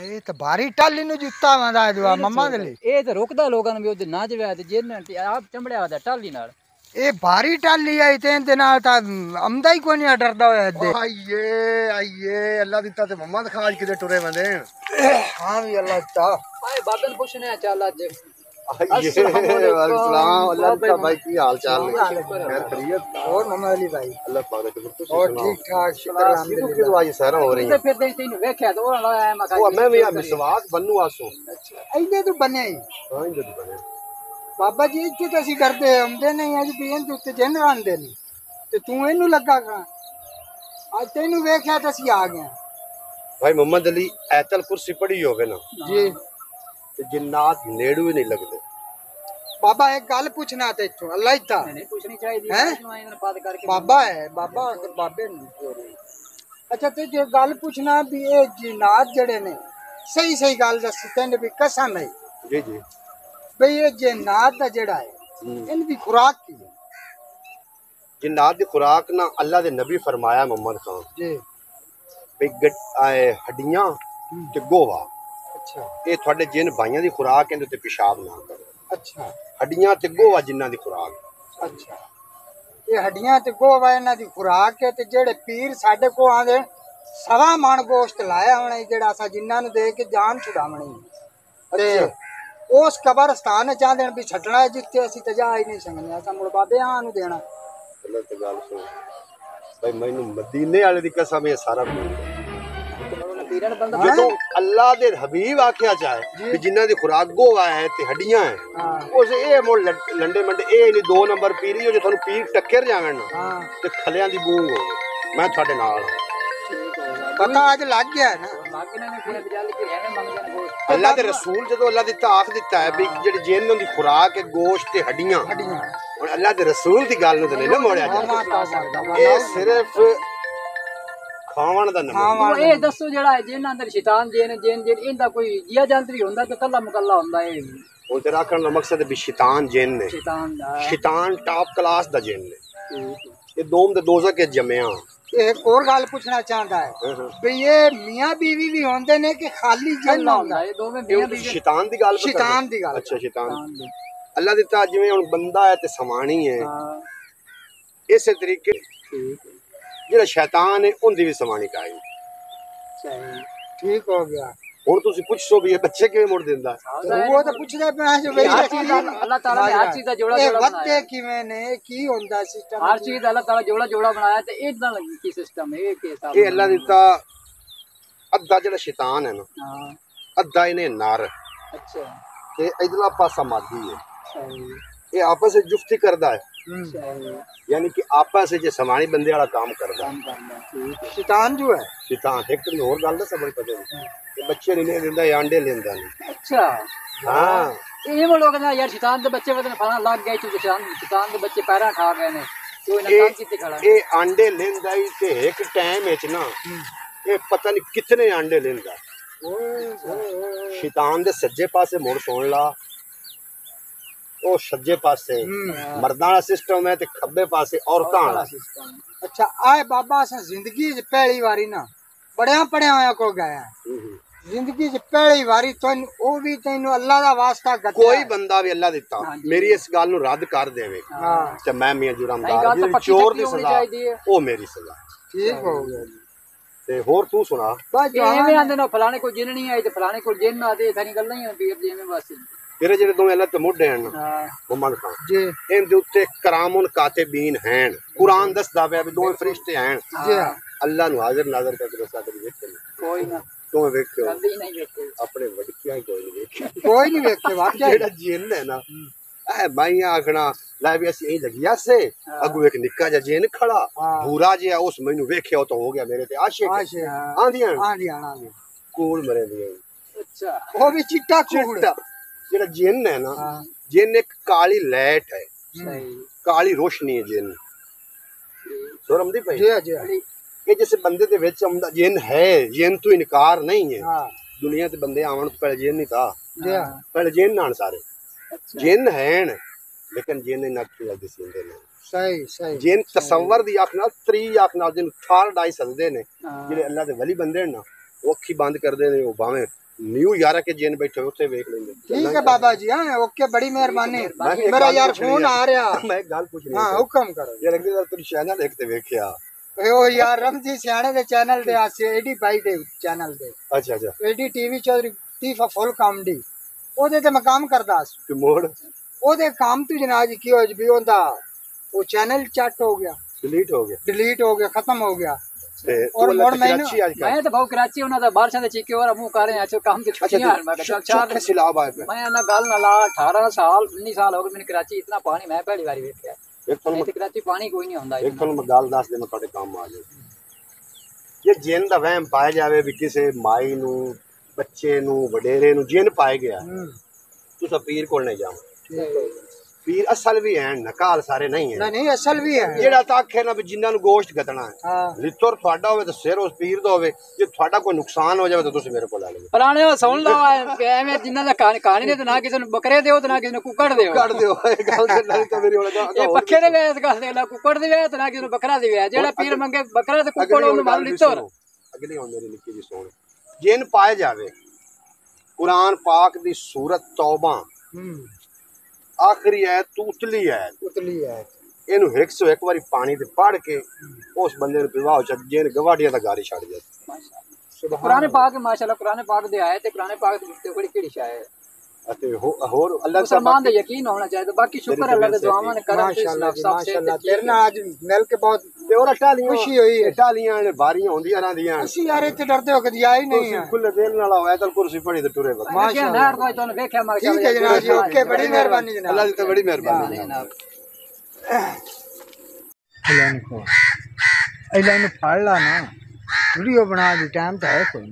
ਇਹ ਤਾਂ ਭਾਰੀ ਟਾਲੀ ਨੂੰ ਜੁੱਤਾ ਮਾਦਾ ਦੁਆ ਮੰਮਾ ਦੇ ਲਈ ਇਹ ਤਾਂ ਰੁਕਦਾ ਲੋਕਾਂ ਨੂੰ ਵੀ ਉਹਦੇ ਨਾ ਜਵੇ ਤੇ ਜਿੰਨ ਆਪ ਚੰਬੜਿਆ ਦਾ ਟਾਲੀ ਨਾਲ ਇਹ ਭਾਰੀ ਟਾਲੀ ਆਈ ਤੇ ਇਹਦੇ ਨਾਲ ਤਾਂ ਆਮਦਾ ਹੀ ਕੋਈ ਨਹੀਂ ਡਰਦਾ ਹੋਇਆ ਇੱਦੇ ਆਈਏ ਅੱਲਾ ਦਿੱਤਾ ਤੇ ਮੰਮਾ ਦੇ ਖਾਜ ਕਿਤੇ ਟੁਰੇ ਬੰਦੇ ਹਾਂ ਵੀ ਅੱਲਾ ਦਿੱਤਾ ਆਏ ਬਾਬੇ ਨੂੰ ਪੁੱਛਨੇ ਚੱਲ ਅੱਜ अस्सलाम अल्लाह का भाई की हाल चाल है खैर खैरियत और मोहम्मद अली भाई अल्लाह पाक का शुक्र और ठीक ठाक शुक्र अल्हम्दुलिल्लाह की दुआ सारा हो रही है फिर तेन वेख्या तो लाया मैं वो मैं भी मिसवाक बनू आसो अच्छा इधर तो बने ही हां इधर तो बने बाबा जी ਇੱਥੇ ਤਾਂ ਅਸੀਂ ਡਰਦੇ ਹੁੰਦੇ ਨਹੀਂ ਅੱਜ ਵੀ ਇਹਦੇ ਉੱਤੇ ਜਿੰਨ ਆਂਦੇ ਨੇ ਤੇ ਤੂੰ ਇਹਨੂੰ ਲੱਗਾ ਖਾਂ ਅੱਜ ਤੈਨੂੰ ਵੇਖਿਆ ਤਾਂ ਅਸੀਂ ਆ ਗਏ भाई मोहम्मद अली आयतल कुर्सी पढ़ी होवे ना जी ते जिन्नात नेड़ू ही नहीं लगदे बाबा एक गल पूछना ते इथों अल्लाह ही था नहीं पूछनी चाहिए हैं बात करके बाबा है बाबा बाबे ने अच्छा ते जो गल पूछना भी ये जिन्नात जड़े ने सही सही गल दस तेन भी कसम है जी जी भाई ये जिन्नात दा जड़ा है इनकी खुराक की है जिन्नात दी खुराक ना अल्लाह दे नबी फरमाया मोहम्मद खान जी भी हड्डियां ते गोवा अच्छा ये थोड़े जिन भाइयों की खुराक है ते पेशाब ना करो अच्छा हड्डियां ते गोवा जिन्ना दी खुराक अच्छा ये हड्डियां ते गोवा इन्हां दी खुराक है ते जेड़े पीर साडे को आंदे सवा मन गोश्त लाया होना जेड़ा असा जिन्ना नु दे के जान छुड़ावणी ते उस कब्रस्तान चाहते भी छटना है जिथे असी ते जा ही नहीं सकने असा मुड़ बाबे हां नु देना गलत गल सुन भाई मैनू मदीने वाले दी कसम ये सारा जो अल्लाह दे हबीब आख्या जाए जिन्ना दी खुराक गोवा है ते हड्डियां है उस ए मोड़ लंडे मंडे ए नहीं 2 नंबर पीरी हो जो थानू पीर टक्कर जावन ना ते खलियां दी बूंग हो मैं थाडे नाल पता आज लग गया है ना अल्लाह दे रसूल जदों अल्लाह दी ताक दिता है भी जेड़ी जिन्न दी खुराक है गोश्त ते हड्डियां हुण अल्लाह दे रसूल दी गल नु ते नहीं मोड़या जाए ए सिर्फ खावन दा नाम ए दसो जेड़ा जिन अंदर शैतान जिन जिन जिन इंदा कोई जिया जंतरी हुंदा कि कल्ला मुकल्ला हुंदा है ओ तेरा आखण दा मकसद है भी शैतान जिन ने शैतान टॉप क्लास दा जिन ने ये दोम दे दोज़ख के जमया एक और गल पूछना चाहता है भाई ये मियां बीवी भी होंदे ने कि खाली जिन होंदा है दोवें मियां बीवी शैतान दी गल शैतान दी गल अच्छा शैतान अल्लाह दिता जिवें हुन बंदा है ते समानी है इस तरीके जेड़ा शैतान है उनदी भी समानी काई ठीक हो गया हुन तुसी पुछो भी ये बच्चे किवें मुड़ दिंदा वो तो पूछदा पे जो भाई हर चीज अल्लाह ताला ने हर चीज दा जोड़ा जोड़ा बनाया वत्ते किवें ने की होंदा सिस्टम हर चीज अल्लाह ताला जोड़ा जोड़ा बनाया ते इदा लगी की सिस्टम है के हिसाब ये अल्लाह दिता अद्धा जेड़ा शैतान है ना अद्धा इन्हें नर अच्छा ते इधरला पासा मादी है सही ये आपस में जुफ्ती करदा है यानी कि आपस में समानी बंदे वाला काम करदा है शैतान जो है शैतान एक तो और गल दस बड़ी पता नहीं ये बच्चे नहीं लेंदा या अंडे लेंदा नहीं अच्छा हां ये वो लोग ना यार शैतान दे बच्चे वदन फला लग गए तू शैतान दे बच्चे पैरा खा गए ने कोई ना काम कीते खड़ा ये अंडे लेंदा ही ते एक टाइम विच ना ये पता नहीं कितने अंडे लेंदा शैतान दे सज्जे पासे मुड़ सुन ला ओ सज्जे पासे मर्दां वाला सिस्टम है ते खब्बे पासे औरतां वाला सिस्टम अच्छा आए बाबा अस जिंदगी च पहली बारी ना बड़िया पढ़िया होया को गया जिंदगी च पहली बारी तैन ओ भी तैनू अल्लाह दा वास्ता गद्दा कोई बंदा भी अल्लाह दिता मेरी इस गल नु रद्द कर देवे ते मैं मियां जुरामदार चोर दी सजा ओ मेरी सजा ठीक हो गया ते होर तू सुना एवें आंदे ना फलाने को जिन नहीं आई ते फलाने को जिन आदे सारी गल्लां ही होंदी जिवें बस तेरे जेड़े दोवें अल्लाह ते मुढे हन मोहम्मद खान जी इन दे उत्ते करामुन कातिबीन हैं कुरान दसदा पिया भी दोवें फरिश्ते हैं जी अल्लाह नु हाजिर नाज़र करके दसदा करी वेखे कोई ना तुम वेखे कदी नहीं वेखे अपने वडकियां कोई नहीं वेखे कोई नहीं वेखे वाकई जेड़ा जिन है ना ए भाईया आखना लै भी असी यही लगिया से अगू एक निक्का जा जिन खड़ा भूरा जिहा उस मैनू वेख्या तो हो गया मेरे ते आशिक आंदियां कूड़ मरे दी अच्छा वो भी चिट्टा कूड़ जेड़ा जिन है ना जिन एक काली लाइट है काली रोशनी है जिन सुरमदी भाई ये जैसे बंदे दे विच आंदा जिन है जिन तो इनकार नहीं है दुनिया ते बंदे आवन तो पहले जिन नहीं था पहले जिन नान सारे जिन हैं लेकिन जिन इन अखी लग दिसंदे ने सही सही जिन तसव्वुर दी अख नाल त्री अख नाल जिन ठार डाई सकदे ने जेड़े अल्लाह दे वली बंदे ना ਅੱਖੀ ਬੰਦ ਕਰਦੇ ਨੇ ਉਹ ਭਾਵੇਂ ਨਿਊ ਯਾਰਾ के जिन बैठे ਉੱਥੇ ਵੇਖ ਲੈਂਦੇ ठीक है बाबा जी। हाँ ओके बड़ी मेहरबानी। मेरा यार फोन आ रहा। मैं एक गल पूछनी हाँ हुक्म करो यार अगली बार तेरी चैनल एक ते वेखिया ओ यार रमजी सियाने दे चैनल दे आसे एडी भाई दे चैनल दे अच्छा अच्छा एडी टीवी चौधरी तीफा फुल कॉमेडी ओदे ते मैं काम करदा सी ते मोड़ ओदे काम तू जनाब की हो भी होंदा वो चैनल चट हो गया डिलीट हो गया खत्म हो गया और मोड़ मैं तो बहुत कराची उन्हां दा बारिशां दे चीके और मुंह कर रहे हैं काम ते छुट्टियां मैं कहता चार सिलाब आए मैं ना गल ना ला 18 साल 19 साल हो गए मैंने कराची इतना पानी मैं पहली बार देखा एक तो कराची पानी कोई नहीं होंदा एक तो मैं गल दस दे मैं ਤੁਹਾਡੇ ਕੰਮ ਆ ਜਾਏ ये जिन दा वहम पाया जावे भी किसे माई नू बच्चे नू वडेरे नू जिन पाए गया तुसा पीर कोल नहीं जाओ पीर असल भी है नकाल सारे नहीं है नहीं असल भी है जेड़ा तक है ना भी जिन्ना नु गोश्त कटना है हां लित्तर ਤੁਹਾਡਾ ਹੋਵੇ ਤੇ ਸਿਰ ਉਸ ਪੀਰ ਦਾ ਹੋਵੇ ਜੇ ਤੁਹਾਡਾ ਕੋਈ ਨੁਕਸਾਨ ਹੋ ਜਾਵੇ ਤਾਂ ਤੁਸੀਂ ਮੇਰੇ ਕੋਲ ਆ ਲਓ ਪੁਰਾਣੇ ਉਹ ਸੁਣ ਲਓ ਐਵੇਂ ਜਿੰਨਾਂ ਦਾ ਕਹਾਣੀ ਨੇ ਤੇ ਨਾ ਕਿਸੇ ਨੂੰ ਬੱਕਰੇ ਦਿਓ ਤੇ ਨਾ ਕਿਸੇ ਨੂੰ ਕੁੱਕੜ ਦਿਓ ਕੱਢ ਦਿਓ ਇਹ ਗੱਲ ਤੇ ਨਹੀਂ ਤਾਂ ਮੇਰੀ ਹੋਣਾ ਇਹ ਪੱਖੇ ਦੇ ਵੇਸ ਗੱਲ ਦੇ ਲਾ ਕੁੱਕੜ ਦੇ ਵੇਸ ਤੇ ਨਾ ਕਿਸੇ ਨੂੰ ਬੱਕਰਾ ਦੇ ਵੇਸ ਜਿਹੜਾ ਪੀਰ ਮੰਗੇ ਬੱਕਰਾ ਤੇ ਕੁੱਕੜ ਉਹਨੂੰ ਮਾਰ ਲਿੱਤਰ ਅਗਲੀ ਹੁਣ ਮੇਰੀ ਨਿੱਕੀ ਜੀ ਸੁਣ ਜਿਨ ਪਾਏ ਜਾਵੇ ਕੁਰਾਨ ਪਾਕ ਦੀ ਸੂਰਤ ਤੌਬਾ आखिरी है तू उतली है इनू 101 बारी पानी ते पढ़ के उस बंदे नु पिवा हो छ जेन गवाडिया दा गारी छड़ जाए कुरान पाक माशाल्लाह कुरान पाक दे आए ते कुरान पाक दे बड़ी केड़ी शाय है अते होर अल्लाह मुसलमान दे यकीन होना चाहिए बाकी शुक्र अल्लाह दे दुआवां ने करम माशाल्लाह तेरे ना आज मिल के बहुत ते और टालियां खुशी हुई है टालियां ने बारियां होंदियां रहंदियां ਅਸੀਂ यार ਇੱਥੇ ਡਰਦੇ ਹੋ ਕਦੀ ਆਏ ਨਹੀਂ ਆ खुले दिल नाल आयतल कुर्सी पड़ी ते टुरे बस माशाल्लाह नहर तो तने देखया माशाल्लाह ठीक है जनाब जी ओके बड़ी मेहरबानी जनाब अल्लाह दी तो बड़ी मेहरबानी अल्लाह ने फड़ ला ना वीडियो बना दी टाइम तो है कोई